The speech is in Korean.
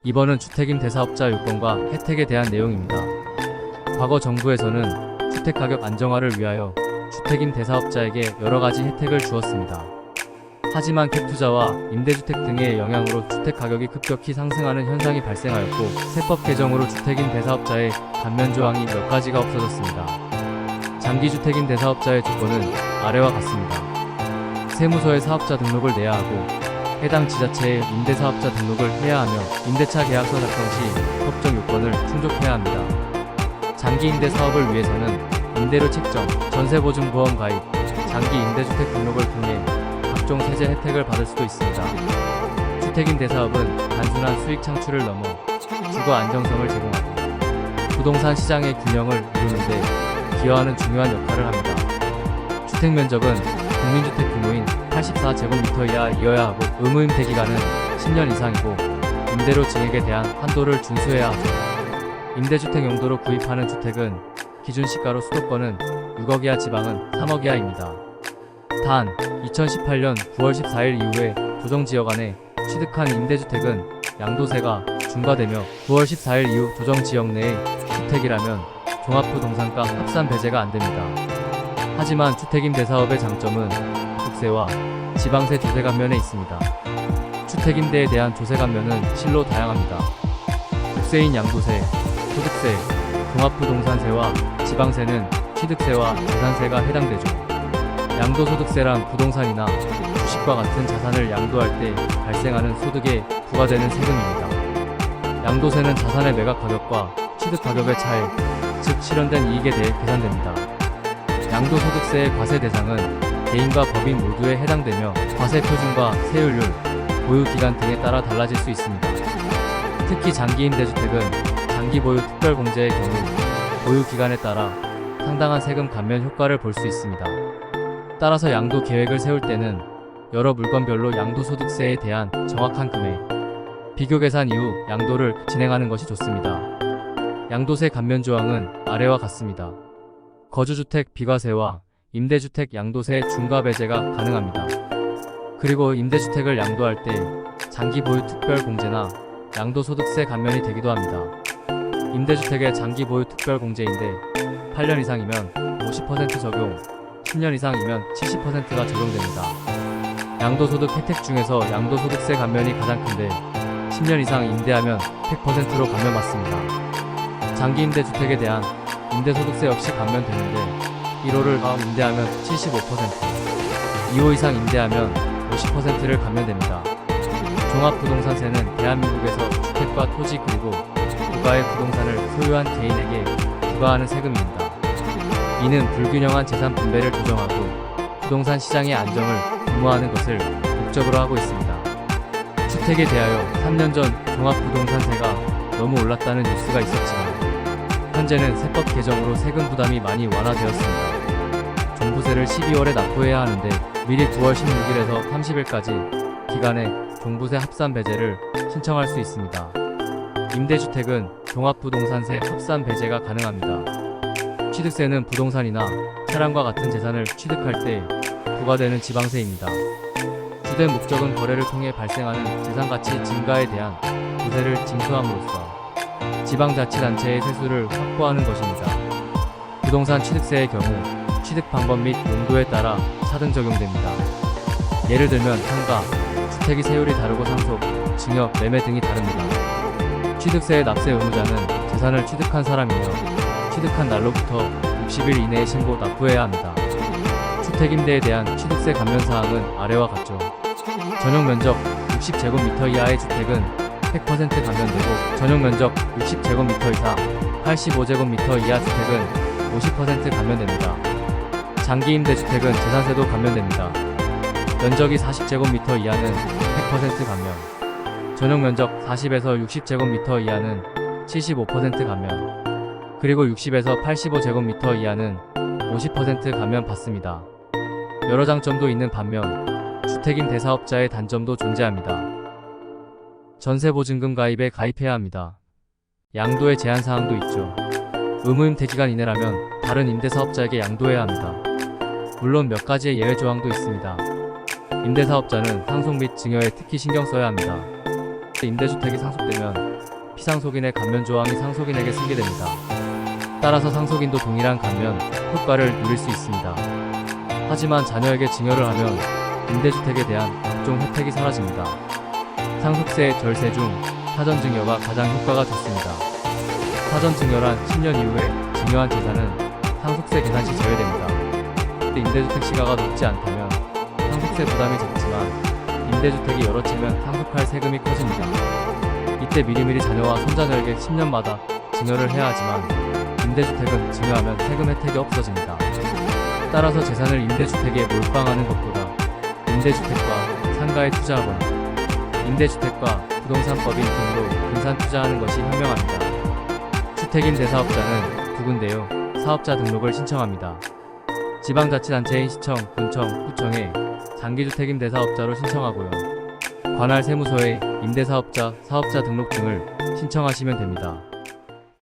2번은 주택임대사업자 요건과 혜택에 대한 내용입니다. 과거 정부에서는 주택가격 안정화를 위하여 주택임대사업자에게 여러가지 혜택을 주었습니다. 하지만 갭투자와 임대주택 등의 영향으로 주택가격이 급격히 상승하는 현상이 발생하였고, 세법 개정으로 주택임대사업자의 감면조항이 몇 가지가 없어졌습니다. 장기주택임대사업자의 조건은 아래와 같습니다. 세무서에 사업자 등록을 내야 하고, 해당 지자체에 임대사업자 등록을 해야 하며, 임대차 계약서 작성 시 법적 요건을 충족해야 합니다. 장기임대 사업을 위해서는 임대료 책정, 전세보증보험 가입, 장기 임대주택 등록을 통해 각종 세제 혜택을 받을 수도 있습니다. 주택임대사업은 단순한 수익 창출을 넘어 주거 안정성을 제공하고 부동산 시장의 균형을 이루는데 기여하는 중요한 역할을 합니다. 주택 면적은 국민주택 규모인 84제곱미터 이하이어야 하고, 의무임대 기간은 10년 이상이고, 임대료 증액에 대한 한도를 준수해야 하죠. 임대주택 용도로 구입하는 주택은 기준 시가로 수도권은 6억 이하, 지방은 3억 이하입니다. 단, 2018년 9월 14일 이후에 조정지역 안에 취득한 임대주택은 양도세가 중과되며, 9월 14일 이후 조정지역 내의 주택이라면 종합부동산가 합산 배제가 안됩니다. 하지만 주택임대사업의 장점은 국세와 지방세 조세 감면에 있습니다. 주택임대에 대한 조세 감면은 실로 다양합니다. 국세인 양도세, 소득세, 종합부동산세와 지방세는 취득세와 재산세가 해당되죠. 양도소득세란 부동산이나 주식과 같은 자산을 양도할 때 발생하는 소득에 부과되는 세금입니다. 양도세는 자산의 매각 가격과 취득 가격의 차이, 즉 실현된 이익에 대해 계산됩니다. 양도소득세의 과세 대상은 개인과 법인 모두에 해당되며, 과세 표준과 세율률, 보유기간 등에 따라 달라질 수 있습니다. 특히 장기임대주택은 장기보유 특별공제의 경우 보유기간에 따라 상당한 세금 감면 효과를 볼 수 있습니다. 따라서 양도 계획을 세울 때는 여러 물건별로 양도소득세에 대한 정확한 금액, 비교 계산 이후 양도를 진행하는 것이 좋습니다. 양도세 감면 조항은 아래와 같습니다. 거주주택 비과세와 임대주택 양도세 중과 배제가 가능합니다. 그리고 임대주택을 양도할 때 장기보유 특별공제나 양도소득세 감면이 되기도 합니다. 임대주택의 장기보유 특별공제인데 8년 이상이면 50% 적용, 10년 이상이면 70%가 적용됩니다. 양도소득 혜택 중에서 양도소득세 감면이 가장 큰데 10년 이상 임대하면 100%로 감면받습니다. 장기임대주택에 대한 임대소득세 역시 감면되는데 1호를 임대하면 75%, 2호 이상 임대하면 50%를 감면됩니다. 종합부동산세는 대한민국에서 주택과 토지 그리고 부가의 부동산을 소유한 개인에게 부과하는 세금입니다. 이는 불균형한 재산 분배를 조정하고 부동산 시장의 안정을 도모하는 것을 목적으로 하고 있습니다. 주택에 대하여 3년 전 종합부동산세가 너무 올랐다는 뉴스가 있었지만, 현재는 세법 개정으로 세금 부담이 많이 완화되었습니다. 종부세를 12월에 납부해야 하는데 미리 9월 16일에서 30일까지 기간에 종부세 합산 배제를 신청할 수 있습니다. 임대주택은 종합부동산세 합산 배제가 가능합니다. 취득세는 부동산이나 차량과 같은 재산을 취득할 때 부과되는 지방세입니다. 주된 목적은 거래를 통해 발생하는 재산가치 증가에 대한 부세를 징수함으로써 지방자치단체의 세수를 확보하는 것입니다. 부동산 취득세의 경우 취득 방법 및 용도에 따라 차등 적용됩니다. 예를 들면 상가, 주택이 세율이 다르고 상속, 증여, 매매 등이 다릅니다. 취득세의 납세 의무자는 재산을 취득한 사람이며 취득한 날로부터 60일 이내에 신고 납부해야 합니다. 주택임대에 대한 취득세 감면 사항은 아래와 같죠. 전용 면적 60제곱미터 이하의 주택은 100% 감면되고, 전용 면적 60제곱미터 이상, 85제곱미터 이하 주택은 50% 감면됩니다. 장기임대주택은 재산세도 감면됩니다. 면적이 40제곱미터 이하는 100% 감면, 전용 면적 40에서 60제곱미터 이하는 75% 감면, 그리고 60에서 85제곱미터 이하는 50% 감면 받습니다. 여러 장점도 있는 반면 주택임대사업자의 단점도 존재합니다. 전세보증금 가입에 가입해야 합니다. 양도의 제한사항도 있죠. 의무임대 기간 이내라면 다른 임대사업자에게 양도해야 합니다. 물론 몇 가지의 예외 조항도 있습니다. 임대사업자는 상속 및 증여에 특히 신경 써야 합니다. 임대주택이 상속되면 피상속인의 감면 조항이 상속인에게 승계됩니다. 따라서 상속인도 동일한 감면 효과를 누릴 수 있습니다. 하지만 자녀에게 증여를 하면 임대주택에 대한 각종 혜택이 사라집니다. 상속세, 절세 중 사전 증여가 가장 효과가 좋습니다. 사전 증여란 10년 이후에 증여한 재산은 상속세 계산 시 제외됩니다. 그때 임대주택 시가가 높지 않다면 상속세 부담이 적지만 임대주택이 여러 채면 상속할 세금이 커집니다. 이때 미리미리 자녀와 손자녀에게 10년마다 증여를 해야 하지만 임대주택은 증여하면 세금 혜택이 없어집니다. 따라서 재산을 임대주택에 몰빵하는 것보다 임대주택과 상가에 투자하거나 임대주택과 부동산법인 등으로 분산 투자하는 것이 현명합니다. 주택임대사업자는 두 군데요. 사업자 등록을 신청합니다. 지방자치단체인 시청, 군청, 구청에 장기주택임대사업자로 신청하고요. 관할 세무서에 임대사업자, 사업자 등록 등을 신청하시면 됩니다.